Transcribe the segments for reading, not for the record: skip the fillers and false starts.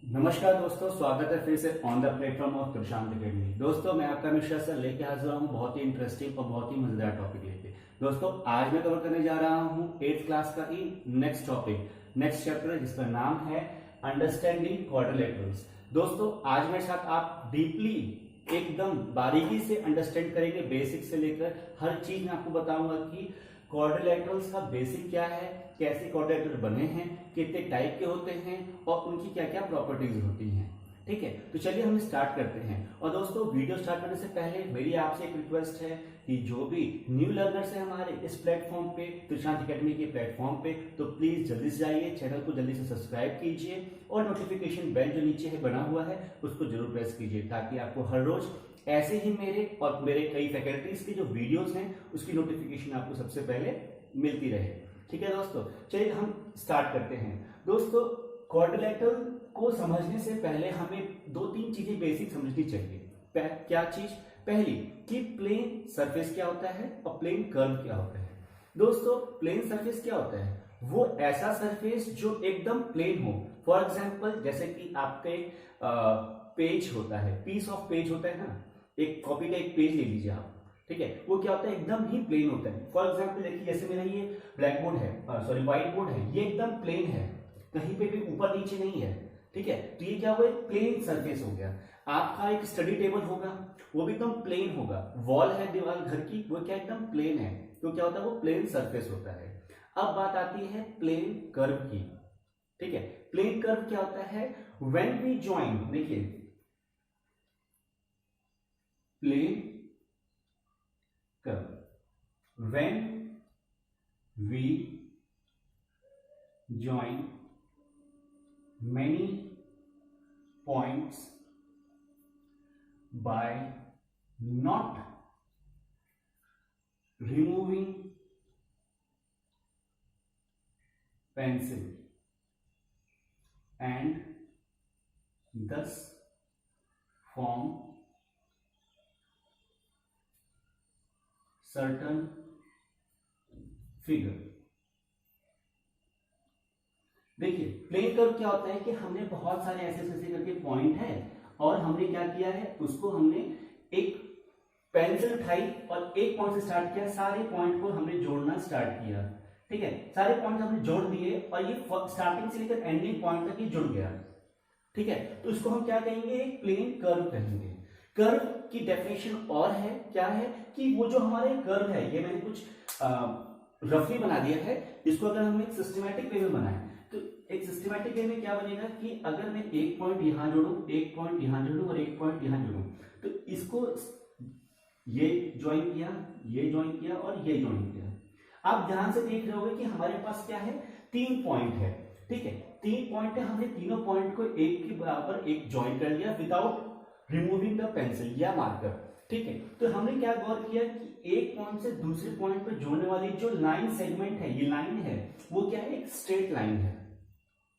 नमस्कार दोस्तों, स्वागत है फिर से on the platform of Prashant academy. दोस्तों, मैं आपका मिश्रा सर लेके हाजिर हूँ बहुत ही इंटरेस्टिंग और बहुत ही मजेदार टॉपिक लेके। दोस्तों, आज मैं कवर करने जा रहा हूँ 8th क्लास का ही नेक्स्ट टॉपिक, नेक्स्ट चैप्टर, जिसका नाम है अंडरस्टैंडिंग क्वाड्रिलेटरल्स। दोस्तों, आज मेरे साथ आप डीपली एकदम बारीकी से अंडरस्टैंड करेंगे, बेसिक से लेकर हर चीज मैं आपको बताऊंगा कि क्वाड्रिलेटरल्स का बेसिक क्या है, कैसे क्वाड्रिलेटरल बने हैं, कितने टाइप के होते हैं और उनकी क्या क्या प्रॉपर्टीज होती हैं। ठीक है, तो चलिए हम स्टार्ट करते हैं। और दोस्तों, वीडियो स्टार्ट करने से पहले मेरी आपसे एक रिक्वेस्ट है कि जो भी न्यू लर्नर्स हैं हमारे इस प्लेटफॉर्म पे, प्रशांत अकेडमी के प्लेटफॉर्म पे, तो प्लीज जल्दी से जाइए, चैनल को जल्दी से सब्सक्राइब कीजिए और नोटिफिकेशन बेल जो नीचे है बना हुआ है उसको जरूर प्रेस कीजिए, ताकि आपको हर रोज ऐसे ही मेरे और मेरे कई फैकल्टीज के जो वीडियोस हैं उसकी नोटिफिकेशन आपको सबसे पहले मिलती रहे। ठीक है दोस्तों, चलिए हम स्टार्ट करते हैं। दोस्तों, क्वाड्रिलेटरल को समझने से पहले हमें दो तीन चीजें बेसिक समझनी चाहिए। क्या चीज? पहली कि प्लेन सरफेस क्या होता है और प्लेन कर्व क्या होता है। दोस्तों, प्लेन सरफेस क्या होता है? वो ऐसा सरफेस जो एकदम प्लेन हो। फॉर एग्जाम्पल, जैसे कि आपके पेज होता है, पीस ऑफ पेज होता है ना, एक कॉपी का एक पेज ले लीजिए आप। ठीक है, वो क्या होता है? एकदम ही प्लेन होता है। फॉर एग्जाम्पल देखिए, जैसे मेरा ये ब्लैक बोर्ड है, सॉरी व्हाइट बोर्ड है, ये एकदम प्लेन है, कहीं पे भी ऊपर नीचे नहीं है। ठीक है, तो ये क्या हुआ? प्लेन सरफेस हो गया। आपका एक स्टडी टेबल होगा, वो भी एकदम प्लेन होगा। वॉल है दीवार घर की, वो क्या एकदम प्लेन है, तो क्या होता है? वो प्लेन सरफेस होता है। अब बात आती है प्लेन कर्व की। ठीक है, प्लेन कर्व क्या होता है? व्हेन वी ज्वाइन, देखिए plane curve, when we join many points by not removing pencil and thus form certain figure। देखिए, प्लेन कर्व क्या होता है कि हमने बहुत सारे ऐसे ऐसे करके पॉइंट है और हमने क्या किया है, उसको हमने एक पेंसिल उठाई और एक पॉइंट से स्टार्ट किया, सारे पॉइंट को हमने जोड़ना स्टार्ट किया। ठीक है, सारे पॉइंट हमने जोड़ दिए और ये स्टार्टिंग से लेकर एंडिंग पॉइंट तक ये जुड़ गया। ठीक है, तो इसको हम क्या कहेंगे? एक प्लेन कर्व कहेंगे। कर्व की डेफिनेशन और है, क्या है कि वो जो हमारे कर्व है, ये मैंने कुछ रफली बना दिया है। इसको अगर हम एक सिस्टमैटिक वे में बनाएं तो एक सिस्टमैटिक वे में क्या बनेगा कि अगर मैं एक पॉइंट यहां जोड़ूं, एक पॉइंट यहां जोड़ूं और एक पॉइंट यहां जोड़ूं, तो इसको ये ज्वाइन किया, ये ज्वाइन किया और ये ज्वाइन किया। आप ध्यान से देख रहे होंगे कि हमारे पास क्या है? 3 पॉइंट है। ठीक है, 3 पॉइंट है, हमने तीनों पॉइंट को एक के बराबर एक ज्वाइन कर लिया विदाउट रिमूविंग द पेंसिल या मार्कर। ठीक है, तो हमने क्या गौर किया कि एक पॉइंट से दूसरे पॉइंट पर जोड़ने वाली जो लाइन सेगमेंट है, ये लाइन है, वो क्या है? एक स्ट्रेट लाइन है।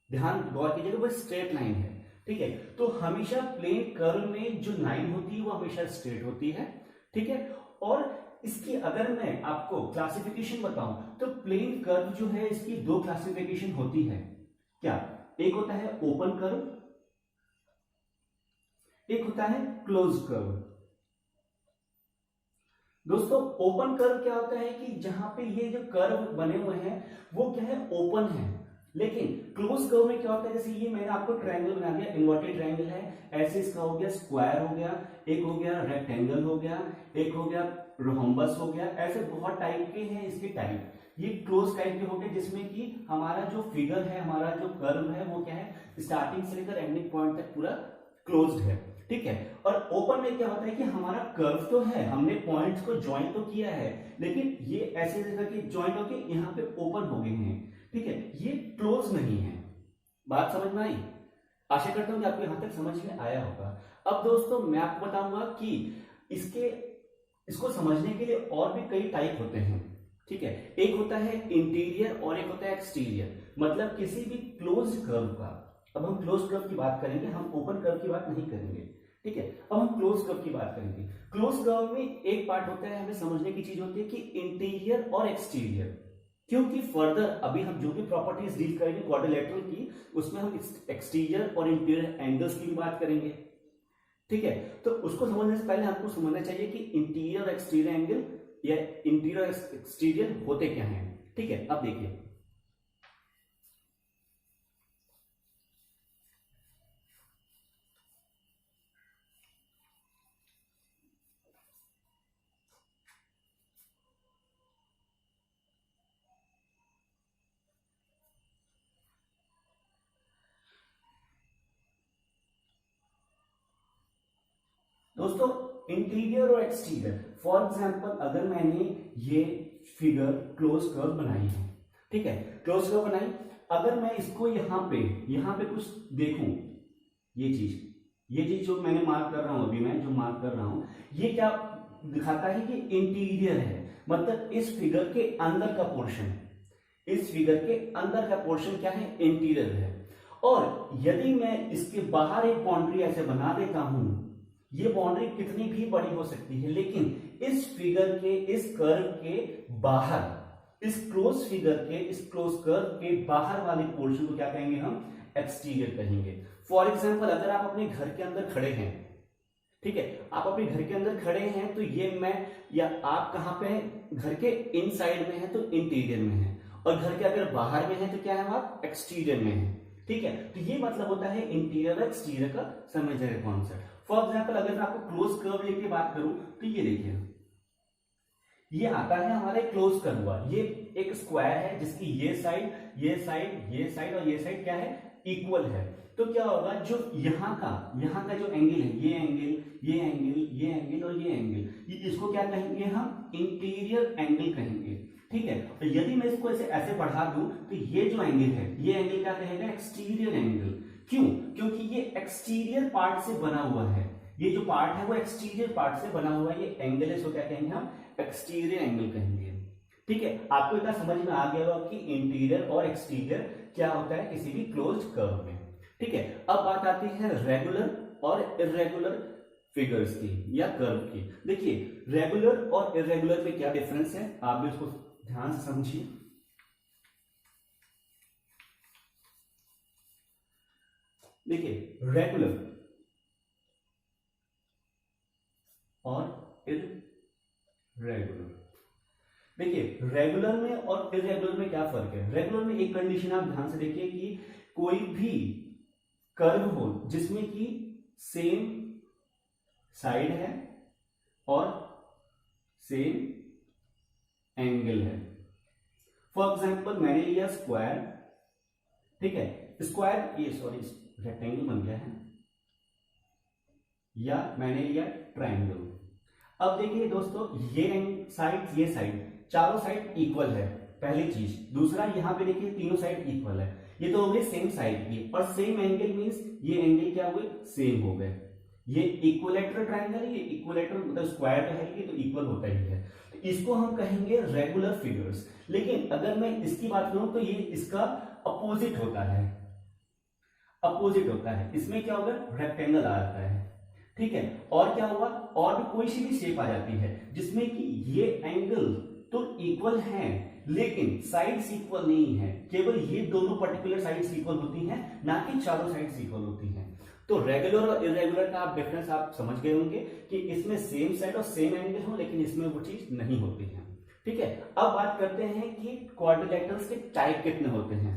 ध्यान गौर कीजिएगा, वो स्ट्रेट लाइन है। ठीक है, तो हमेशा प्लेन कर्व में जो लाइन होती है वो हमेशा स्ट्रेट होती है। ठीक है, और इसकी अगर मैं आपको क्लासिफिकेशन बताऊं तो प्लेन कर्व जो है, इसकी 2 क्लासिफिकेशन होती है। क्या? एक होता है ओपन कर्व, एक होता है क्लोज कर्व। दोस्तों, ओपन कर्व क्या होता है कि जहां पे ये जो कर्व बने हुए हैं वो क्या है? ओपन है। लेकिन क्लोज कर्व में क्या होता है? जैसे ये मैंने आपको ट्रायंगल बना दिया, इन्वर्टेड ट्रायंगल है, ऐसे इसका हो गया स्क्वायर हो गया, एक हो गया रेक्टेंगल हो गया, एक हो गया रोम्बस हो गया, ऐसे बहुत टाइप के हैं इसके टाइप। ये क्लोज टाइप के हो गए, जिसमें कि हमारा जो फिगर है, हमारा जो कर्व है, वो क्या है? स्टार्टिंग से लेकर एंडिंग पॉइंट तक पूरा क्लोज्ड है। ठीक है, और ओपन में क्या होता है कि हमारा कर्व तो है, हमने पॉइंट्स को ज्वाइन तो किया है, लेकिन ये ऐसे करके ज्वाइन होके यहाँ पे ओपन हो गए हैं। ठीक है, ये क्लोज नहीं है। बात समझ में आई? आशा करता हूं कि आपको यहां तक समझ में आया होगा। अब दोस्तों, मैं आपको बताऊंगा कि इसको समझने के लिए और भी कई टाइप होते हैं। ठीक है, एक होता है इंटीरियर और एक होता है एक्सटीरियर, मतलब किसी भी क्लोज कर्व का। अब हम क्लोज कर्व की बात करेंगे, हम ओपन कर्व की बात नहीं करेंगे। ठीक है, अब हम क्लोज कर्व की बात करेंगे। क्लोज कर्व में एक पार्ट होता है, हमें समझने की चीज होती है कि इंटीरियर और एक्सटीरियर। क्योंकि फर्दर अभी हम जो भी प्रॉपर्टीज डील करेंगे क्वाड्रिलेटरल की, उसमें हम एक्सटीरियर और इंटीरियर एंगल्स की भी बात करेंगे। ठीक है, तो उसको समझने से पहले हमको समझना चाहिए कि इंटीरियर और एक्सटीरियर एंगल या इंटीरियर और एक्सटीरियर होते क्या हैं। ठीक है, अब देखिए दोस्तों, इंटीरियर और एक्सटीरियर, फॉर एग्जांपल अगर मैंने ये फिगर क्लोज कर्व बनाई है, ठीक है, क्लोज कर्व बनाई, अगर मैं इसको यहां पे कुछ देखूं, ये चीज जो मैंने मार्क कर रहा हूं, अभी मैं जो मार्क कर रहा हूं, ये क्या दिखाता है कि इंटीरियर है, मतलब इस फिगर के अंदर का पोर्शन, इस फिगर के अंदर का पोर्शन क्या है, इंटीरियर है। और यदि मैं इसके बाहर एक बाउंड्री ऐसे बना देता हूं, ये बाउंड्री कितनी भी बड़ी हो सकती है, लेकिन इस फिगर के, इस कर्व के बाहर, इस क्लोज फिगर के, इस क्लोज कर्व के बाहर वाले पोर्शन को क्या कहेंगे हम, एक्सटीरियर कहेंगे। फॉर एग्जांपल अगर आप अपने घर के अंदर खड़े हैं, ठीक है, आप अपने घर के अंदर खड़े हैं, तो ये मैं या आप कहां पे हैं, घर के इनसाइड में है तो इंटीरियर में है, और घर के अगर बाहर में है तो क्या है, आप एक्सटीरियर में है। ठीक है, तो ये मतलब होता है इंटीरियर और एक्सटीरियर का समझ जाएगा कॉन्सेप्ट। फॉर एग्जाम्पल अगर मैं आपको क्लोज कर्व लेके बात करूं, तो ये देखिए, ये आता है हमारा क्लोज कर्व हुआ, ये एक स्क्वायर है जिसकी ये साइड, ये साइड, ये साइड और ये साइड क्या है, इक्वल है। तो क्या होगा, जो यहाँ का जो एंगल है, ये एंगल, ये एंगल, ये एंगल और ये एंगल, इसको क्या कहेंगे हम, इंटीरियर एंगल कहेंगे। ठीक है, तो यदि मैं इसको ऐसे बढ़ा दूं, तो ये जो एंगल है, ये एंगल क्या कहेगा, एक्सटीरियर एंगल। क्यों, क्योंकि ये एक्सटीरियर पार्ट से बना हुआ है, ये जो पार्ट है वो एक्सटीरियर पार्ट से बना हुआ है, ये एंगल है, इसको क्या कहेंगे हम, एक्सटीरियर एंगल कहेंगे। ठीक है, आपको इतना समझ में आ गया होगा कि इंटीरियर और एक्सटीरियर क्या होता है किसी भी क्लोज्ड कर्व में। ठीक है, अब बात आती है रेगुलर और इर्रेगुलर फिगर्स की या कर्व की। देखिए, रेगुलर और इर्रेगुलर में क्या डिफरेंस है, आप भी उसको ध्यान से समझिए। देखिए, रेगुलर और इर्रेगुलर, देखिए रेगुलर में और इर्रेगुलर में क्या फर्क है। रेगुलर में एक कंडीशन आप ध्यान से देखिए कि कोई भी कर्व हो जिसमें कि सेम साइड है और सेम एंगल है। फॉर एग्जांपल मैंने लिया स्क्वायर, ठीक है, स्क्वायर, ये सॉरी रेक्टेंगल बन गया है, या मैंने लिया ट्रायंगल। अब देखिए दोस्तों, ये साइड चारों साइड इक्वल है, पहली चीज। दूसरा, यहां पे देखिए तीनों साइड इक्वल है, ये तो हो गए सेम साइड की, और सेम एंगल मींस ये एंगल क्या हुए, सेम हो गए। ये इक्विलैटरल ट्रायंगल है, ये इक्विलैटरल मतलब स्क्वायर तो है, ये तो इक्वल होता ही है, तो इसको हम कहेंगे रेगुलर फिगर्स। लेकिन अगर मैं इसकी बात करूं तो ये इसका अपोजिट होता है, अपोजिट होता है। इसमें क्या होगा, रेक्टेंगल आ जाता है। ठीक है, और क्या होगा, और भी कोई सी भी शेप आ जाती है जिसमें कि ये एंगल तो इक्वल है लेकिन साइड्स इक्वल नहीं है, केवल ये दोनों पर्टिकुलर साइड्स इक्वल होती हैं, ना कि चारों साइड्स इक्वल होती हैं। तो रेगुलर और इरेगुलर का आप डिफरेंस आप समझ गए होंगे कि इसमें सेम साइड और सेम एंगल हो, लेकिन इसमें वो चीज नहीं होती है। ठीक है, अब बात करते हैं कि क्वाड्रिलेटरल्स के टाइप कितने होते हैं।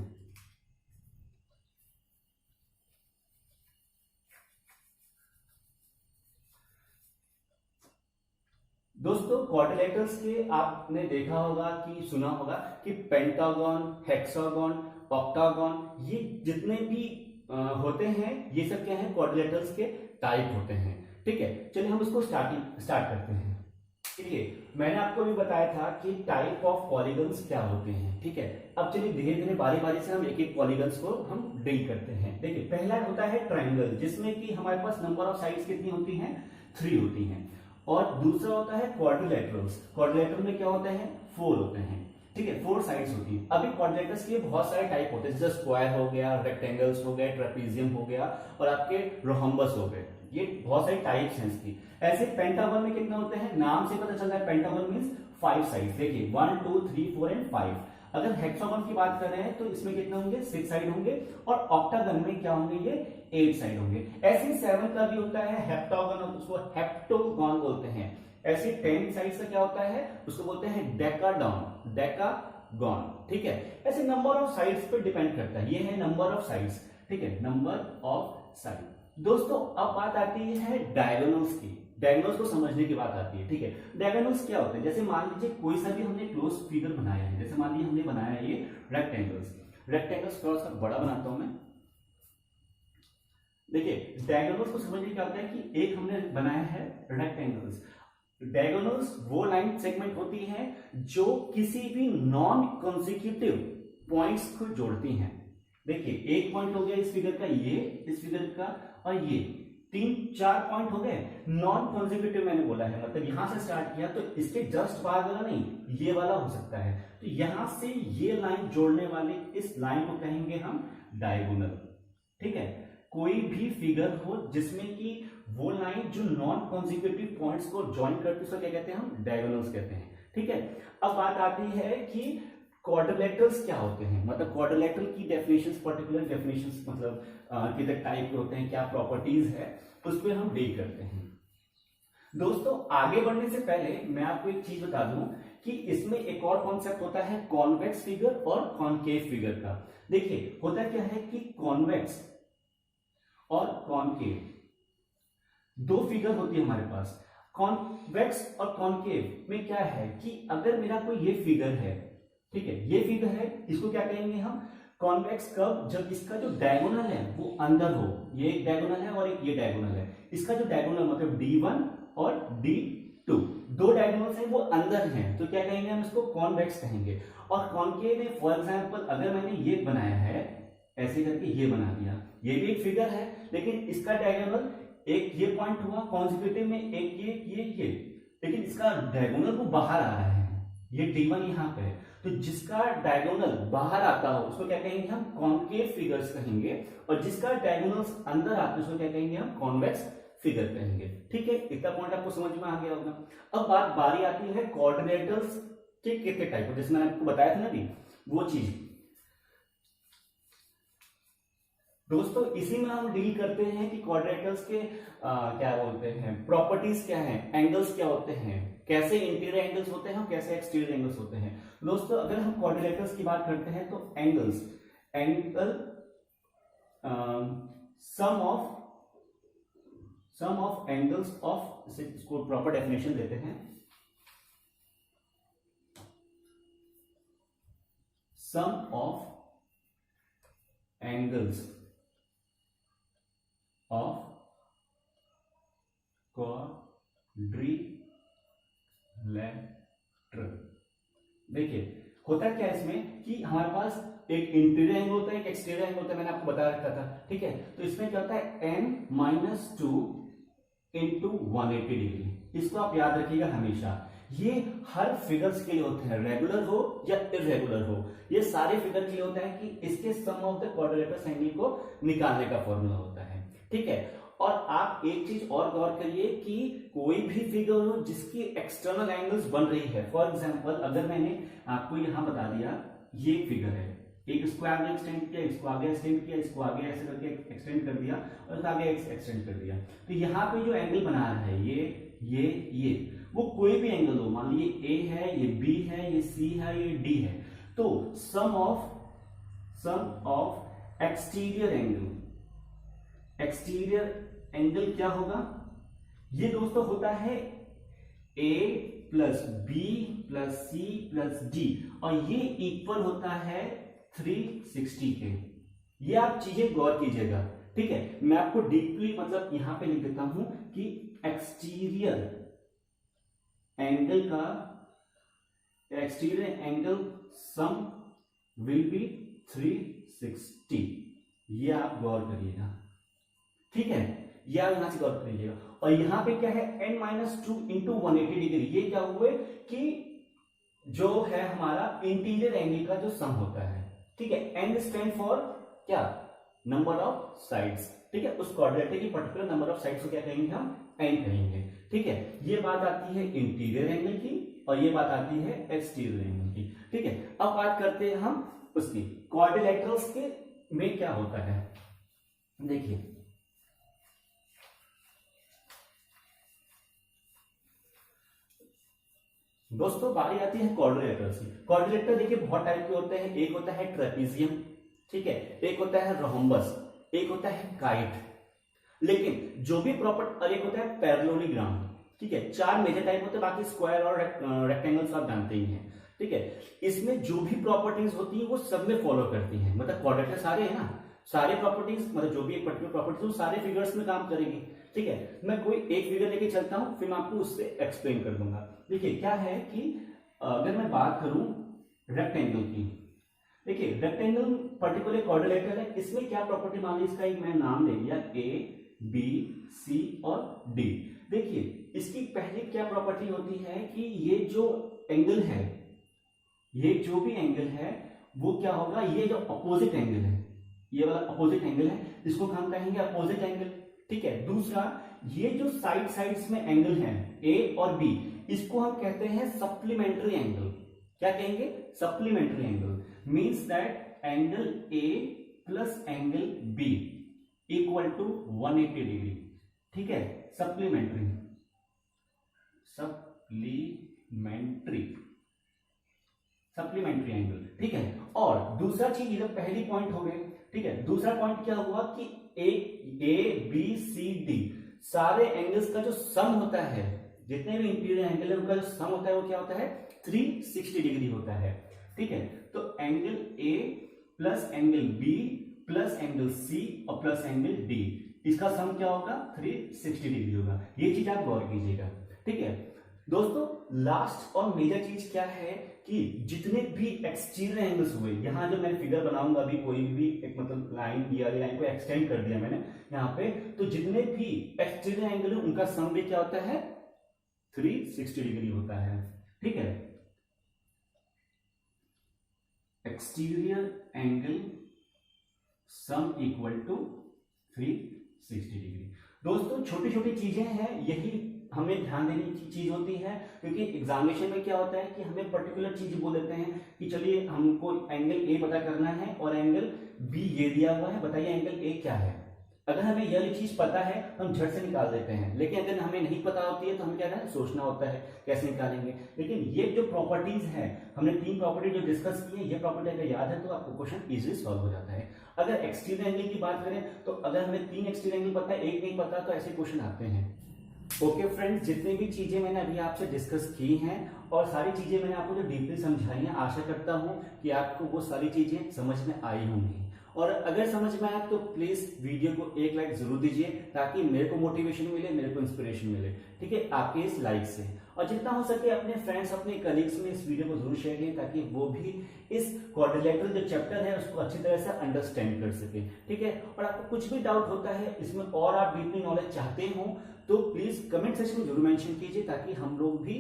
दोस्तों, क्वाड्रिलेटरल्स के आपने देखा होगा कि सुना होगा कि पेंटागन, हेक्सागन, ऑक्टागन, ये जितने भी होते हैं, ये सब क्या है, क्वाड्रिलेटरल्स के टाइप होते हैं। ठीक है, चलिए हम इसको स्टार्ट करते हैं। देखिए, मैंने आपको भी बताया था कि टाइप ऑफ पॉलीगन्स क्या होते हैं। ठीक है, अब चलिए धीरे धीरे बारी बारी से हम एक एक पॉलीगन्स को हम डील करते हैं। देखिए, पहला होता है ट्रायंगल, जिसमें कि हमारे पास नंबर ऑफ साइड्स कितनी होती हैं, 3 होती हैं। और दूसरा होता है क्वाड्रिलेटरल्स, क्वाड्रिलेटरल में क्या होते हैं, 4 होते हैं। ठीक है, 4 साइड्स होती है। अभी क्वाड्रिलेटरल्स के बहुत सारे टाइप होते हैं, जैसे स्क्वायर हो गया, रेक्टेंगल्स हो गए, ट्रेपेजियम हो गया और आपके रोहम्बस हो गए, ये बहुत सारे टाइप्स हैं इसकी। ऐसे पेंटागन में कितने होते हैं, नाम से पता चलता है, पेंटागन मींस 5 साइड्स। देखिए 1 2 3 4 एंड 5। अगर हेक्सागन की बात कर रहे हैं तो इसमें कितने होंगे, 6 साइड होंगे, और ऑक्टागन में क्या होंगे, ये 8 साइड होंगे। ऐसे 7 का भी होता है हेप्टागन, उसको हेप्टोगन बोलते हैं। ऐसे 10 साइड का क्या होता है, उसको बोलते हैं डेकाडॉन, डेकागॉन, ठीक है। ऐसे नंबर ऑफ साइड्स पे डिपेंड करता है, ये है नंबर ऑफ साइड्स, ठीक है, नंबर ऑफ साइड। दोस्तों अब बात आती है डायगोनल्स की, डायगोनल्स को समझने की बात आती है, ठीक है। डायगोनल्स क्या होते हैं, जैसे मान लीजिए कोई सा भी हमने क्लोज फिगर बनाया है, जैसे मान लीजिए हमने बनाया है ये रेक्टेंगल्स, रेक्टेंगल्स थोड़ा सा बड़ा बनाता हूं मैं। देखिए डायगोनल्स को समझने क्या होता है कि एक हमने बनाया है रेक्टेंगल्स, डायगोनल्स वो लाइन सेगमेंट होती हैं जो किसी भी नॉन कॉन्जिक्यूटिव पॉइंट्स को जोड़ती हैं। देखिए एक पॉइंट हो गया इस फिगर का, ये इस फिगर का, और ये 3-4 पॉइंट हो गए नॉन कॉन्जिक्यूटिव, मैंने बोला है मतलब यहां से स्टार्ट किया तो इसके जस्ट बाद वाला नहीं, ये वाला हो सकता है, तो यहां से ये लाइन जोड़ने वाली इस लाइन को कहेंगे हम डायगोनल, ठीक है। कोई भी फिगर हो जिसमें कि वो लाइन जो नॉन कॉन्जिक्यूटिव पॉइंट्स को ज्वाइन करती है उसको क्या कहते हैं, हम डायगोनल्स कहते हैं, ठीक है। अब बात आती है कि क्वाड्रिलेटरल्स क्या होते हैं, मतलब क्वाड्रिलेटरल की डेफिनेशंस, पर्टिकुलर डेफिनेशंस, मतलब कितने टाइप के होते हैं, क्या प्रॉपर्टीज है, उस पर हम डील करते हैं। दोस्तों आगे बढ़ने से पहले मैं आपको एक चीज बता दूं कि इसमें एक और कॉन्सेप्ट होता है कॉन्वेक्स फिगर और कॉनकेव फिगर का। देखिए होता क्या है कि कॉन्वेक्स और कॉनकेव दो फिगर होती है हमारे पास। कॉन्वेक्स और कॉनकेव में क्या है कि अगर मेरा कोई ये फिगर है, ठीक है, ये फिगर है, इसको क्या कहेंगे हम, कॉन्वेक्स कब, जब इसका जो डायगोनल है वो अंदर हो, ये एक डायगोनल है और एक ये डायगोनल है, इसका जो डायगोनल मतलब D1 और D2 दो डायगोनल्स हैं वो अंदर हैं, तो क्या कहेंगे हम, इसको कॉन्वेक्स कहेंगे। और कॉनकेव में फॉर एग्जांपल अगर मैंने ये बनाया है ऐसे करके, ये बना दिया, ये भी एक फिगर है लेकिन इसका डायगोनल एक ये पॉइंट हुआ कॉन्जिक्यूटिव में, एक ये, लेकिन इसका डायगोनल वो बाहर आ रहा है, ये D1 यहाँ पे है, तो जिसका डायगोनल बाहर आता हो उसको क्या कहेंगे हम, कॉनकेव फिगर्स कहेंगे, और जिसका डायगोनल्स अंदर आते हैं उसको क्या कहेंगे हम, कॉन्वेक्स फिगर कहेंगे, ठीक है। इतना पॉइंट आपको समझ में आ गया होगा। अब बारी आती है कोऑर्डिनेटर्स के कितने टाइप हो, जैसे मैंने आपको बताया था ना अभी वो चीज। दोस्तों इसी में हम डील करते हैं कि क्वाड्रेटर्स के क्या बोलते हैं, प्रॉपर्टीज क्या हैं, एंगल्स क्या होते हैं, कैसे इंटीरियर एंगल्स होते हैं, कैसे एक्सटीरियर एंगल्स होते हैं। दोस्तों अगर हम क्वाड्रिलेटरल्स की बात करते हैं तो angle sum of angles of, इसको प्रॉपर डेफिनेशन देते हैं, सम ऑफ एंगल्स ऑफ क्वाड्रिलेटरल। देखिए होता क्या है इसमें कि हमारे पास एक इंटीरियर एंगल होता है, एक एक्सटीरियर एंगल होता है, मैंने आपको बता रखा था, ठीक है। तो इसमें क्या होता है n-2 इंटू 180 डिग्री, इसको आप याद रखिएगा हमेशा। ये हर फिगर्स के लिए होते हैं, रेगुलर हो या इरेगुलर हो, ये सारे फिगर के लिए होता है कि इसके सम ऑफ द क्वाड्रिलेटरल एंगल को निकालने का फॉर्मूला होता है, ठीक है। और आप एक चीज और गौर करिए कि कोई भी फिगर हो जिसकी एक्सटर्नल एंगल्स बन रही है, फॉर एग्जांपल अगर मैंने आपको यहां बता दिया ये फिगर है, एक इसको आगे एक्सटेंड किया, इसको आगे एक्सटेंड किया, इसको आगे ऐसे करके एक्सटेंड कर दिया और आगे एक्सटेंड कर दिया, तो यहाँ पे जो एंगल बना रहा है ये वो कोई भी एंगल हो, मान लीजिए A है, ये B है, ये C है, ये D है, तो सम ऑफ एक्सटीरियर एंगल क्या होगा, ये दोस्तों होता है A plus B plus C plus D, और ये इक्वल होता है 360 के। ये आप चीजें गौर कीजिएगा, ठीक है। मैं आपको डीपली मतलब यहां पे लिख देता हूं कि exterior angle some will be 360, ये आप गौर करिएगा, ठीक है, ये आप यहां से गौर करिएगा। और यहां पे क्या है n-2 इंटू 180 डिग्री, ये क्या हुए कि जो है हमारा इंटीरियर एंगल का जो सम होता है, ठीक है। n स्टैंड फॉर क्या, नंबर ऑफ साइड्स, ठीक है, उस क्वाड्रेटर की पर्टिकुलर नंबर ऑफ साइड्स को क्या कहेंगे हम, n कहेंगे, ठीक है। ये बात आती है इंटीरियर एंगल की, और ये बात आती है एक्सटीरियर एंगल की। ठीक है, अब बात करते हैं हम उसकी क्वाड्रिलेटरल्स के में क्या होता है। देखिए दोस्तों, बारी आती है क्वाड्रिलेटरल्स की। क्वाड्रिलेटर देखिए बहुत टाइप के होते हैं। एक होता है ट्रेपीजियम, ठीक है, एक होता है रोम्बस, एक होता है काइट। लेकिन जो भी प्रॉपर्टी, और एक होता है पैरेललोग्राम। ठीक है, चार मेजर टाइप होते हैं, बाकी स्क्वायर और रेक्टेंगल्स आप जानते ही हैं। ठीक है, इसमें जो भी प्रॉपर्टीज होती है वो सब में फॉलो करती हैं। मतलब क्वाड्रिलेटर सारे है ना, सारे प्रॉपर्टीज, मतलब जो भी एक पर्टिकुलर प्रॉपर्टीज वो सारे फिगर्स में काम करेगी। ठीक है, मैं कोई एक फिगर लेके चलता हूं, फिर मैं आपको उससे एक्सप्लेन कर दूंगा। देखिए क्या है कि अगर मैं बात करूं रेक्टेंगल की, देखिए रेक्टेंगल पर्टिकुलर क्वाड्रिलेटर है, इसमें क्या प्रॉपर्टी, मान ली इसका एक मैं नाम ले लिया ए बी सी और डी। देखिए इसकी पहली क्या प्रॉपर्टी होती है कि ये जो एंगल है, ये जो भी एंगल है वो क्या होगा, ये जो अपोजिट एंगल है, ये वाला अपोजिट एंगल है, इसको हम कहेंगे अपोजिट एंगल। ठीक है, दूसरा ये जो साइड्स में एंगल है ए और बी, इसको हम कहते हैं सप्लीमेंट्री एंगल। क्या कहेंगे, supplementary angle. Means that angle A plus angle B equal to 180 degree. ठीक है, सप्लीमेंट्री एंगल। ठीक है, और दूसरा चीज, ये पहली पॉइंट हो गई। ठीक है, दूसरा पॉइंट क्या हुआ कि ए बी सी डी सारे एंगल्स का जो सम होता है, जितने भी इंटीरियर एंगल है उनका जो सम होता है वो क्या होता है, 360 डिग्री होता है। ठीक है, तो angle A plus angle B plus angle C और प्लस एंगल डी, इसका सम क्या होगा, 360 डिग्री होगा। ये चीज आप गौर कीजिएगा। ठीक है दोस्तों, लास्ट और मेजर चीज क्या है कि जितने भी एक्सटीरियर एंगल्स हुए, यहां जो मैं फिगर बनाऊंगा अभी, कोई भी एक मतलब लाइन, ये वाली लाइन को एक्सटेंड कर दिया मैंने यहां पे, तो जितने भी एक्सटीरियर एंगल है उनका सम भी क्या होता है, 360 डिग्री होता है। ठीक है, exterior angle sum equal to 360 degree. दोस्तों छोटी छोटी चीजें हैं, यही हमें ध्यान देने की चीज होती है, क्योंकि एग्जामिनेशन में क्या होता है कि हमें पर्टिकुलर चीज बोल देते हैं कि चलिए हमको एंगल ए पता करना है और एंगल बी ये दिया हुआ है, बताइए एंगल ए क्या है। अगर हमें यह चीज पता है तो हम झट से निकाल देते हैं, लेकिन अगर हमें नहीं पता होती है तो हमें क्या है, सोचना होता है कैसे निकालेंगे। लेकिन ये जो प्रॉपर्टीज है, हमने 3 प्रॉपर्टी जो डिस्कस की है, ये प्रॉपर्टी अगर याद है तो आपको क्वेश्चन इजीली सॉल्व हो जाता है। अगर एक्सटीरियर एंगल की बात करें तो अगर हमें 3 एक्सटीरियर एंगल पता है, एक नहीं पता, तो ऐसे क्वेश्चन आते हैं। ओके फ्रेंड्स, जितनी भी चीजें मैंने अभी आपसे डिस्कस की हैं और सारी चीजें मैंने आपको जो डीपली समझाई हैं, आशा करता हूं कि आपको वो सारी चीजें समझ में आई होंगी। और अगर समझ में आया तो प्लीज वीडियो को एक लाइक जरूर दीजिए, ताकि मेरे को मोटिवेशन मिले, मेरे को इंस्पिरेशन मिले। ठीक है, आपके इस लाइक से। और जितना हो सके अपने फ्रेंड्स, अपने कलीग्स में इस वीडियो को जरूर शेयर करें, ताकि वो भी इस क्वाड्रिलेटरल जो चैप्टर है उसको अच्छी तरह से अंडरस्टैंड कर सके। ठीक है, और आपको कुछ भी डाउट होता है इसमें और आप डीपली नॉलेज चाहते हो तो प्लीज कमेंट सेक्शन में जरूर मेंशन कीजिए, ताकि हम लोग भी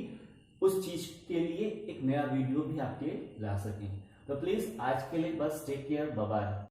उस चीज के लिए एक नया वीडियो भी आपके ला सकें। तो प्लीज आज के लिए बस टेक केयर, बाय बाय।